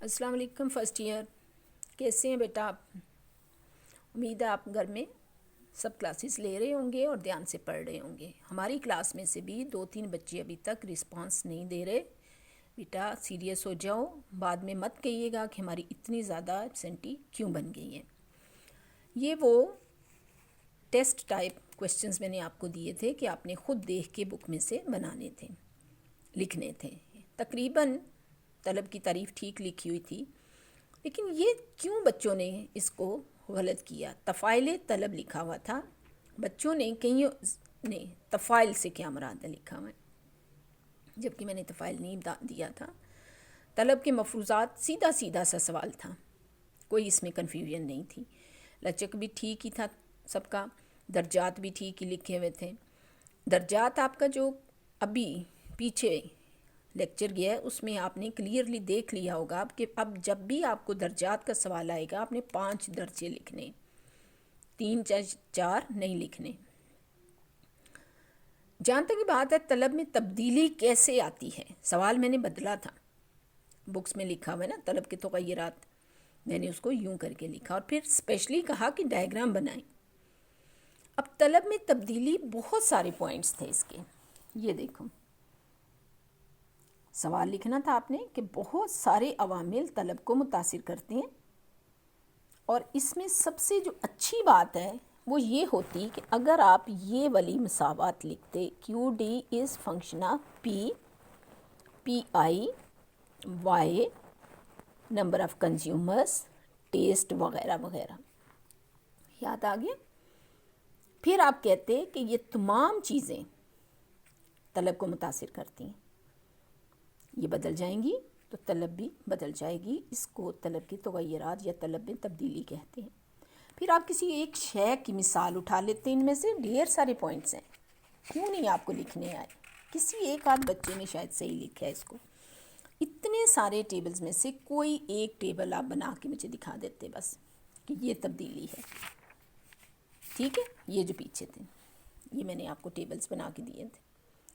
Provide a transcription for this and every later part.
अस्सलाम वालेकुम first year. कैसे हैं बेटा आप? उम्मीद है आप घर में सब क्लासेस ले रहे होंगे और ध्यान से पढ़ रहे होंगे। हमारी क्लास में से भी 2-3 बच्चे अभी तक रिस्पांस नहीं दे रहे। बेटा सीरियस हो जाओ, बाद में मत कहिएगा कि हमारी इतनी ज़्यादा एब्सेंटी क्यों बन गई है। ये वो टेस्ट टाइप क्वेश्चंस मैंने आपको दिए थे कि आपने ख़ुद देख के बुक में से बनाने थे, लिखने थे। तकरीबन तलब की तारीफ़ ठीक लिखी हुई थी, लेकिन ये क्यों बच्चों ने इसको गलत किया? तफ़ाइल तलब लिखा हुआ था, बच्चों ने कईयों ने तफ़ाइल से क्या मुराद है लिखा हुआ है, जबकि मैंने तफ़ाइल नहीं दिया था। तलब के मफरूज़ात सीधा सीधा सा सवाल था, कोई इसमें कन्फ्यूजन नहीं थी। लचक भी ठीक ही था सबका, दर्जात भी ठीक ही लिखे हुए थे। दर्जात आपका जो अभी पीछे लेक्चर गया है उसमें आपने क्लियरली देख लिया होगा कि अब जब भी आपको दर्जात का सवाल आएगा आपने 5 दर्जे लिखने, 3-4 नहीं लिखने। जहाँ तक बात है तलब में तब्दीली कैसे आती है, सवाल मैंने बदला था, बुक्स में लिखा हुआ है ना तलब के तग़य्युरात, मैंने उसको यूं करके लिखा और फिर स्पेशली कहा कि डायग्राम बनाएं। अब तलब में तब्दीली बहुत सारे पॉइंट्स थे इसके, ये देखो सवाल लिखना था आपने कि बहुत सारे अवामिल तलब को मुतासिर करते हैं, और इसमें सबसे जो अच्छी बात है वो ये होती कि अगर आप ये वाली मसावात लिखते, Q D is function of P, P I Y, number of consumers, taste वगैरह वगैरह, याद आ गया। फिर आप कहते कि ये तमाम चीज़ें तलब को मुतासिर करती हैं, ये बदल जाएंगी तो तलब भी बदल जाएगी। इसको तलब के तग़य्युरात या तलब में तब्दीली कहते हैं। फिर आप किसी एक शय की मिसाल उठा लेते हैं, इनमें से ढेर सारे पॉइंट्स हैं, क्यों नहीं आपको लिखने आए? किसी एक आध बच्चे ने शायद सही लिखा है इसको। इतने सारे टेबल्स में से कोई एक टेबल आप बना के मुझे दिखा देते बस कि ये तब्दीली है, ठीक है। ये जो पीछे थे ये मैंने आपको टेबल्स बना के दिए थे,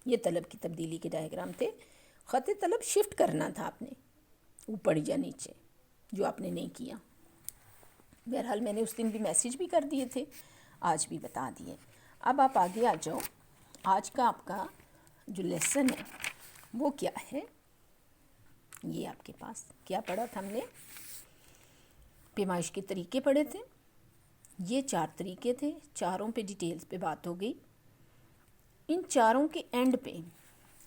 ये तलब की तब्दीली के डायग्राम थे। ख़त तलब शिफ्ट करना था आपने ऊपर या नीचे, जो आपने नहीं किया। बहरहाल मैंने उस दिन भी मैसेज भी कर दिए थे, आज भी बता दिए। अब आप आगे आ जाओ। आज का आपका जो लेसन है वो क्या है, ये आपके पास क्या पढ़ा था हमने? पैमाइश के तरीके पढ़े थे, ये 4 तरीके थे, चारों पे डिटेल्स पे बात हो गई। इन चारों के एंड पे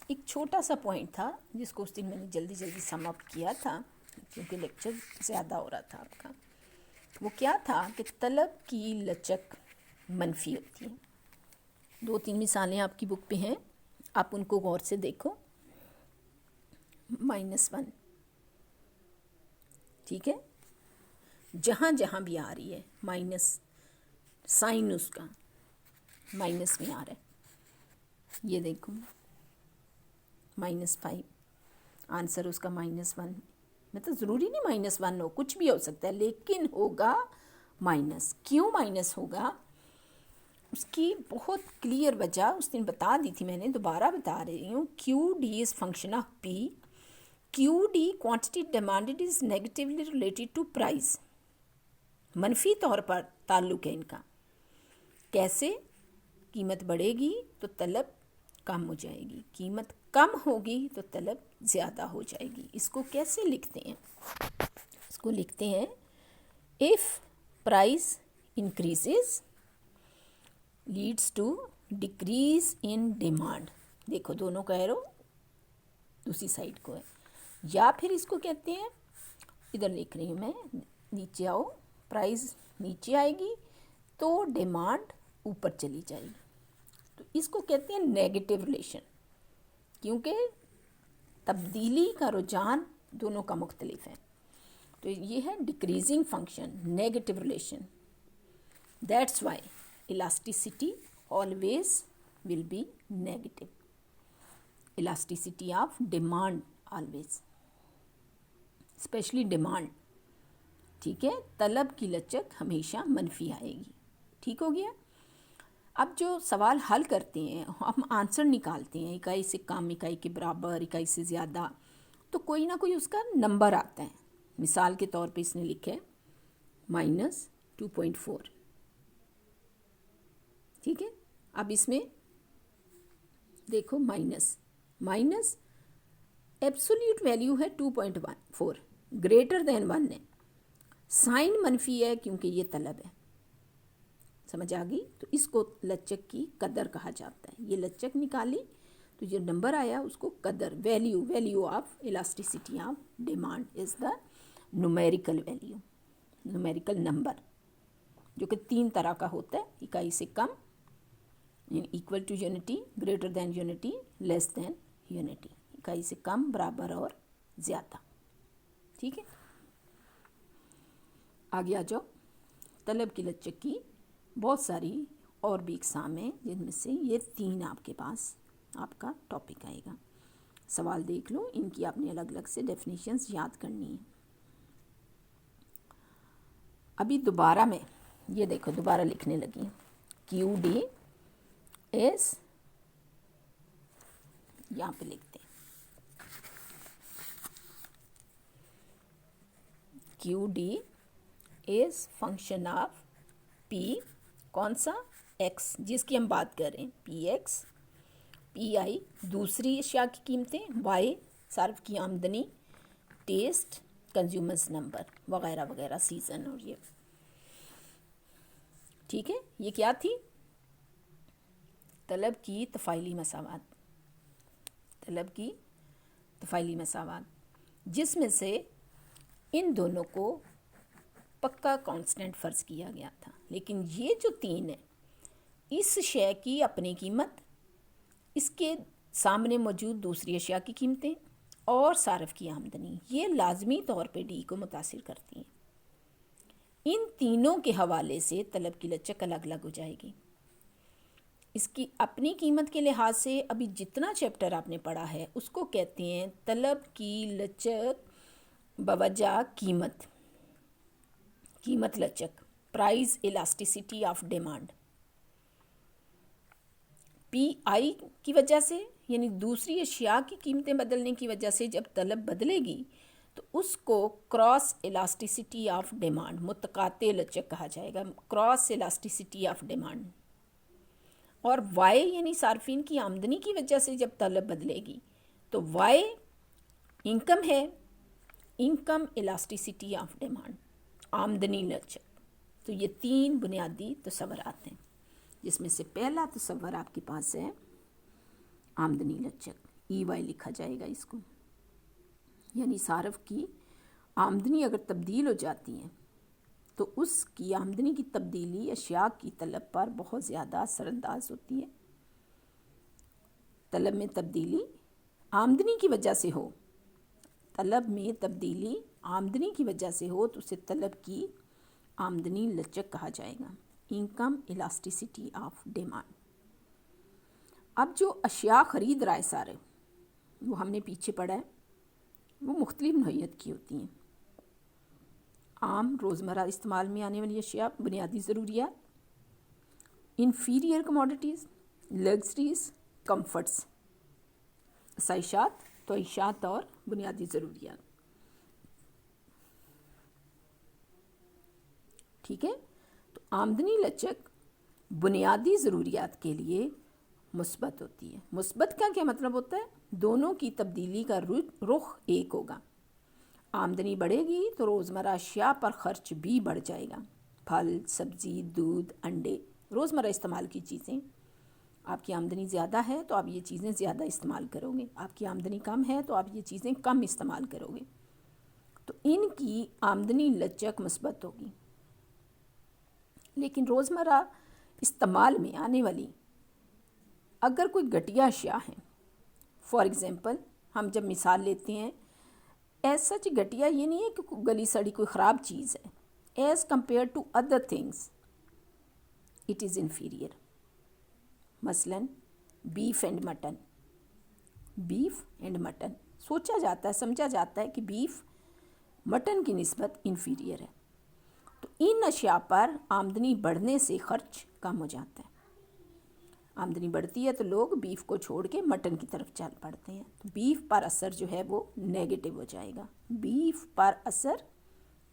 एक छोटा सा पॉइंट था जिसको उस दिन मैंने जल्दी जल्दी सम अप किया था क्योंकि लेक्चर ज़्यादा हो रहा था आपका। वो क्या था कि तलब की लचक मनफी होती है। 2-3 मिसालें आपकी बुक पे हैं, आप उनको गौर से देखो। -1, ठीक है, जहाँ जहाँ भी आ रही है माइनस साइन उसका माइनस में आ रहा है, ये देखो -5, आंसर उसका -1। मतलब ज़रूरी नहीं -1 हो, कुछ भी हो सकता है, लेकिन होगा माइनस। क्यों माइनस होगा उसकी बहुत क्लियर वजह उस दिन बता दी थी मैंने, दोबारा बता रही हूँ। Q D is function of P, Q D quantity demanded is negatively related to price, मनफी तौर पर ताल्लुक़ है इनका। कैसे? कीमत बढ़ेगी तो तलब कम हो जाएगी, कीमत कम होगी तो तलब ज़्यादा हो जाएगी। इसको कैसे लिखते हैं? इसको लिखते हैं if price increases leads to decrease in demand. देखो दोनों का एरो दूसरी साइड को है। या फिर इसको कहते हैं, इधर लिख रही हूँ मैं, नीचे आओ, प्राइस नीचे आएगी तो डिमांड ऊपर चली जाएगी, तो इसको कहते हैं नेगेटिव रिलेशन, क्योंकि तब्दीली का रुझान दोनों का मुख्तलिफ है। तो ये है decreasing function, negative relation. That's why elasticity always will be negative, elasticity of demand always, specially demand, ठीक है। तलब की लचक हमेशा मनफी आएगी, ठीक हो गया। अब जो सवाल हल करते हैं हम आंसर निकालते हैं, इकाई से कम, इकाई के बराबर, इकाई से ज़्यादा, तो कोई ना कोई उसका नंबर आता है, مثال کے طور پہ اس نے لکھا ہے -2.4. ٹھیک ہے. اب اس میں دیکھو مائنس ایبسولیوٹ ویلیو ہے 2.4، گریٹر دین 1 ہے، سائن منفی ہے کیونکہ یہ طلب ہے. سمجھ آ گئی؟ تو اس کو لچک کی قدر کہا جاتا ہے. یہ لچک نکالی تو جو نمبر آیا اس کو قدر، value of elasticity of demand is the numerical value, numerical number, جو کہ 3 طرح کا ہوتا ہے: اکائی سے کم، equal to unity, greater than unity, less than unity. اکائی سے کم، برابر اور زیادہ. ٹھیک ہے. آگے آ جاؤ. طلب کی لچک کی بہت ساری اور بھی اقسام ہیں، جن میں سے یہ 3 آپ کے پاس آپ کا ٹاپک آئے گا. سوال دیکھ لو، ان کی آپ نے الگ الگ سے ڈیفینیشنز یاد کرنی ہیں. ابھی دوبارہ میں یہ دیکھو دوبارہ لکھنے لگی. کیو ڈی ایس، یہاں پہ لکھتے ہیں کیو ڈی از فنکشن آف پی، کون سا؟ ایکس، جس کی ہم بات کر رہے ہیں، پی ایکس. پی آئی دوسری اشیاء کی قیمتیں، وائی صارف کی آمدنی، ٹیسٹ کنزیومرز نمبر وغیرہ وغیرہ، سیزن اور یہ. ٹھیک ہے. یہ کیا تھی؟ طلب کی تفاعلی مساوات. طلب کی تفاعلی مساوات جس میں سے ان دونوں کو پکا کانسٹنٹ فرض کیا گیا تھا. لیکن یہ جو 3 ہے، اس شے کی اپنی قیمت، اس کے سامنے موجود دوسری اشیاء کی قیمتیں اور صارف کی آمدنی، یہ لازمی طور پہ ڈی کو متاثر کرتی ہیں. ان تینوں کے حوالے سے طلب کی لچک الگ الگ ہو جائے گی. اس کی اپنی قیمت کے لحاظ سے ابھی جتنا چیپٹر آپ نے پڑھا ہے اس کو کہتے ہیں طلب کی لچک بوجہ قیمت لچک، پرائز الاسٹیسٹی آف ڈیمانڈ. پی آئی کی وجہ سے، یعنی دوسری اشیاء کی قیمتیں بدلنے کی وجہ سے جب طلب بدلے گی تو اس کو کراس الاسٹیسٹی آف ڈیمانڈ، متقاطع لچک کہا جائے گا، کراس الاسٹیسٹی آف ڈیمانڈ. اور وائی یعنی صارفین کی آمدنی کی وجہ سے جب طلب بدلے گی تو وائی انکم ہے، انکم الاسٹیسٹی آف ڈیمانڈ، آمدنی لچک. تو یہ 3 بنیادی تصورات ہیں، جس میں سے پہلا تصور آپ کے پاس ہے آمدنی لچک. ای وائی لکھا جائے گا اس کو، یعنی صارف کی آمدنی اگر تبدیل ہو جاتی ہیں تو اس کی آمدنی کی تبدیلی اشیاء کی طلب پر بہت زیادہ اثر انداز ہوتی ہے. طلب میں تبدیلی آمدنی کی وجہ سے ہو، طلب میں تبدیلی آمدنی کی وجہ سے ہو تو اسے طلب کی آمدنی لچک کہا جائے گا، انکم الاسٹیسٹی آف ڈیمانڈ. اب جو اشیاء خرید رہا ہے سارے، وہ ہم نے پیچھے پڑھا ہے، وہ مختلف نوعیت کی ہوتی ہیں. عام روزمرہ استعمال میں آنے والی اشیاء، بنیادی ضروریات، انفیریئر کموڈیٹیز، لگژریز، کمفرٹس، عشائشات، توعیشات اور بنیادی ضروریات. ٹھیک ہے. تو آمدنی لچک بنیادی ضروریات کے لیے مثبت ہوتی ہے. مثبت کا کیا مطلب ہوتا ہے؟ دونوں کی تبدیلی کا رخ ایک ہوگا. آمدنی بڑھے گی تو روزمرہ اشیاء پر خرچ بھی بڑھ جائے گا. پھل، سبزی، دودھ، انڈے، روزمرہ استعمال کی چیزیں. آپ کی آمدنی زیادہ ہے تو آپ یہ چیزیں زیادہ استعمال کرو گے، آپ کی آمدنی کم ہے تو آپ یہ چیزیں کم استعمال کرو گے. تو ان کی آمدنی لچک مثبت ہوگی. لیکن روزمرہ استعمال میں آنے والی اگر کوئی گھٹیا اشیاء ہیں، فار ایگزامپل ہم جب مثال لیتے ہیں، ایسا سچ گھٹیا یہ نہیں ہے کہ کوئی گلی سڑی کوئی خراب چیز ہے، as compare to other things it is inferior. مثلا بیف اینڈ مٹن سوچا جاتا ہے، سمجھا جاتا ہے کہ بیف مٹن کی نسبت انفیریئر ہے. تو ان اشیاء پر آمدنی بڑھنے سے خرچ کم ہو جاتا ہے. آمدنی بڑھتی ہے تو لوگ بیف کو چھوڑ کے مٹن کی طرف چل پڑتے ہیں. تو بیف پر اثر جو ہے وہ نیگیٹو ہو جائے گا. بیف پر اثر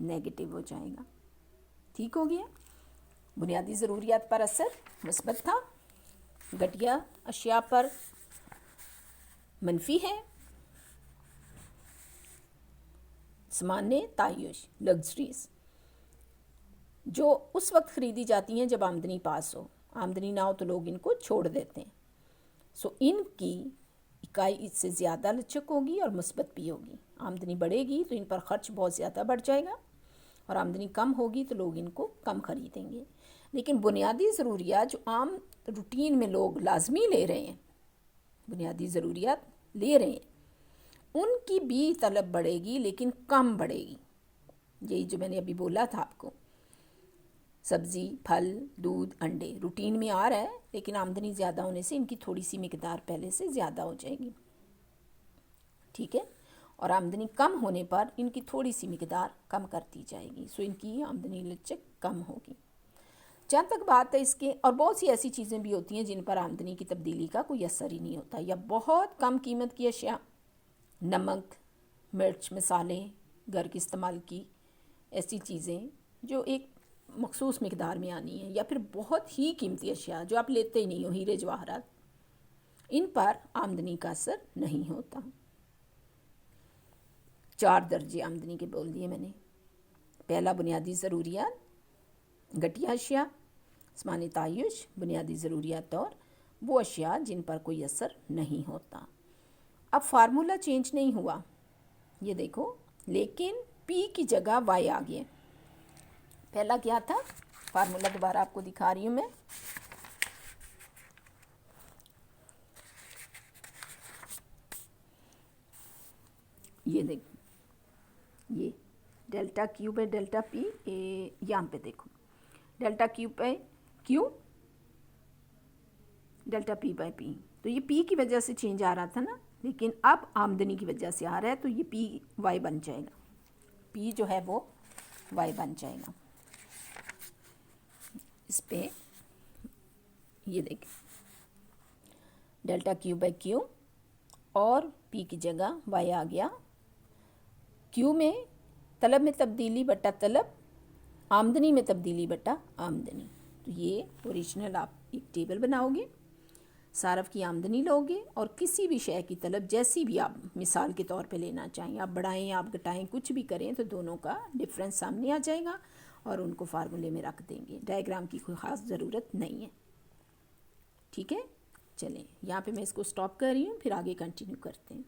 नेगेटिव हो जाएगा। ठीक हो गया। बुनियादी ज़रूरियात पर असर मुस्बत था, घटिया अशिया पर मनफी है। सामान्य तायुश लग्जरीज जो उस वक्त ख़रीदी जाती हैं जब आमदनी पास हो, आमदनी ना हो तो लोग इनको छोड़ देते हैं। सो इनकी इकाई इससे ज़्यादा लचक होगी और मुस्बत भी होगी। आमदनी बढ़ेगी तो इन पर ख़र्च बहुत ज़्यादा बढ़ जाएगा और आमदनी कम होगी तो लोग इनको कम ख़रीदेंगे। लेकिन बुनियादी ज़रूरियात जो आम रूटीन में लोग लाजमी ले रहे हैं, बुनियादी ज़रूरियात ले रहे हैं, उनकी भी तलब बढ़ेगी लेकिन कम बढ़ेगी। यही जो मैंने अभी बोला था आपको, सब्ज़ी, फल, दूध, अंडे रूटीन में आ रहा है लेकिन आमदनी ज़्यादा होने से इनकी थोड़ी सी मिकदार पहले से ज़्यादा हो जाएगी। ठीक है। और आमदनी कम होने पर इनकी थोड़ी सी मिकदार कम कर दी जाएगी। सो इनकी आमदनी लचक कम होगी। जहाँ तक बात है इसके, और बहुत सी ऐसी चीज़ें भी होती हैं जिन पर आमदनी की तब्दीली का कोई असर ही नहीं होता, या बहुत कम कीमत की अशिया, नमक, मिर्च, मसाले, घर के इस्तेमाल की ऐसी चीज़ें जो एक मखसूस मिकदार में आनी है, या फिर बहुत ही कीमती अशिया जो आप लेते ही नहीं हो, हीरे जवाहरात, इन पर आमदनी का असर नहीं होता। 4 दर्जे आमदनी के बोल दिए मैंने। पहला बुनियादी ज़रूरियात, घटिया अशिया, आसमानी तायुश, बुनियादी ज़रूरियात और वो अशिया जिन पर कोई असर नहीं होता। अब फार्मूला चेंज नहीं हुआ, ये देखो, लेकिन पी की जगह वाई आ गया। पहला क्या था, फार्मूला दोबारा आपको दिखा रही हूँ मैं। ये देखो, ये delta Q by delta P, यहाँ पे देखो delta Q by Q, delta P by P. तो ये पी की वजह से चेंज आ रहा था ना, लेकिन अब आमदनी की वजह से आ रहा है तो ये पी वाई बन जाएगा। पी जो है वो वाई बन जाएगा। इस पे ये देखें, डेल्टा क्यू बाय क्यू और पी की जगह वाई आ गया। क्यू में तलब में तब्दीली बटा तलब, आमदनी में तब्दीली बटा आमदनी। तो ये ओरिजिनल आप एक टेबल बनाओगे, सारफ की आमदनी लोगे और किसी भी शय की तलब जैसी भी आप मिसाल के तौर पे लेना चाहें, आप बढ़ाएं, आप घटाएं, कुछ भी करें, तो दोनों का डिफरेंस सामने आ जाएगा और उनको फार्मूले में रख देंगे। डायग्राम की कोई ख़ास ज़रूरत नहीं है। ठीक है, चलें यहाँ पे मैं इसको स्टॉप कर रही हूँ, फिर आगे कंटिन्यू करते हैं।